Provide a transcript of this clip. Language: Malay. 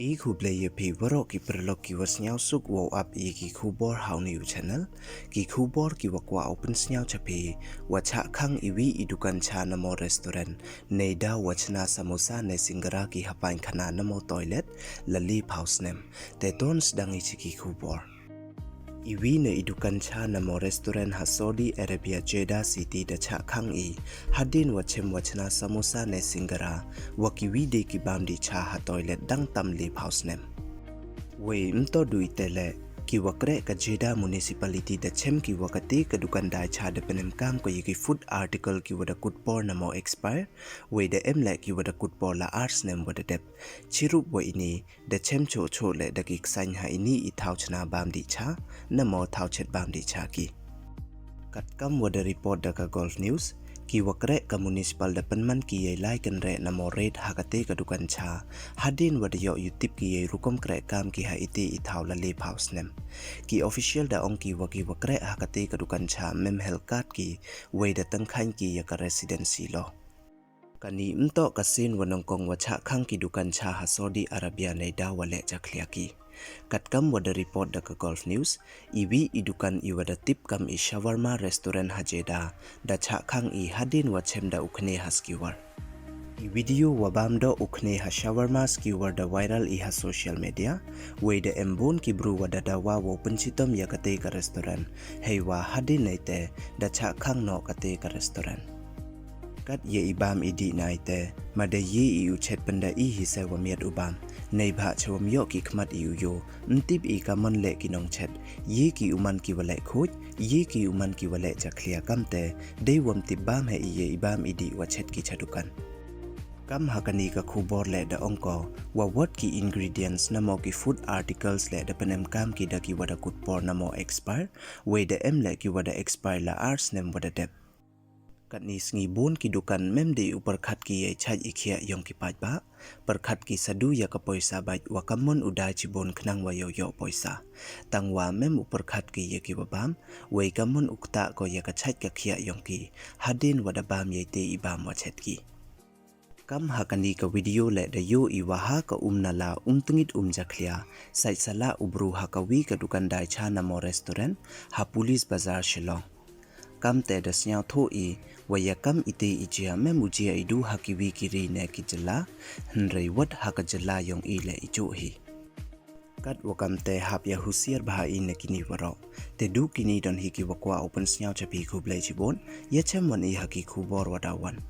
I kuble ye pi waro ki perlok ki was nyau suk wow up I ki kubor how new channel ki kubor ki wakwa open nyau chapi wacha khang iwi idukan cha namo restaurant neida wachna samosa ne singara ki hapain khana namo toilet lali house nem te ton sedang I ki kubor Iwi na idukan cha namo restaurant ha Saudi Arabia Jeddah City da cha khang I hadin wachem wachna samosa ne singara wakiwi de ki bamdi cha ha toilet dang tam lip house nem we mto duitele ki wakre ka Jeddah municipality da chem ki wakati ka dukan dai cha da penem kam ko yiki food article ki wada kutpor namo expire we da emle ki wada kutpor la arts nem wada dep chirup wa ini da chem cho cho le da ki ksang ha ini I thau chna bamdi cha namo thau chet bamdi cha ki kat kam wada report da ka golf news ki wakre ka municipal da penman ki ye lai kan re namo red hakate ka dukan cha hadin wada yo youtube ki ye rukom kre kam ki ha iti I thau la lip house nem ki official da ong ki wakre hakate ka dukan cha mem helkat ki we da tangkhain ki ya ka residency lo kani mto kasin wanong kong wacha khang ki dukan cha ha Saudi Arabia nei da wale chakhlia ki katkam wada report da ka golf news iwi idukan I wada tip kam I shawarma restaurant ha Jeddah da cha khang I hadin wachem da ukhne ha skewer I video wabam do ukhne ha shawarma skewer da viral I ha social media we da embon ki bru wada da wa wo penchitom ya kate ka restaurant heiwa hadin naite da cha khang no kate ka restaurant kat ye ibam idi naite made ye I uchet panda I hi se wamiat ubam nei bha chom yo ki khmat I yo ntip I kamon le ki nong chet ye ki uman ki wale khoj ye ki uman ki wale chakhlia kamte dei wam tip bam he ye ibam idi wachet ki chadukan kam hakani ka khubor le da ongko wa what ki ingredients namo ki food articles le da penem kam ki da ki wada kutpor namo expire we da em le ki wada expire la ars nem wada dep katni sngi bon ki dukan mem de upar khat ki ye chaj ikhia yong ki paj ba par khat ki sadu ya ka poisa bai wa kamon udai chi bon khnang wa yo poisa tangwa mem upar khat ki ye ki babam we kamon ukta ko ya ka chaj ka khia yong ki hadin wada bam ye te ibam wa chet ki kam hakani ka video le da yo I waha ka umnala tungit jakhlia sai sala ubru hakawi ka dukan dai cha namo restaurant ha police bazar Shillong kam te da snya tho I waya kam ite ijia memujia idu hakiwi kiri ne ki jala hnrei wat haka jala yong I le ijo hi kat wakam te hap ya husiar bha I ne kini waro te du kini don hi ki wakwa open snya chapi khublai chibon ya chem wan I haki khubor wadawan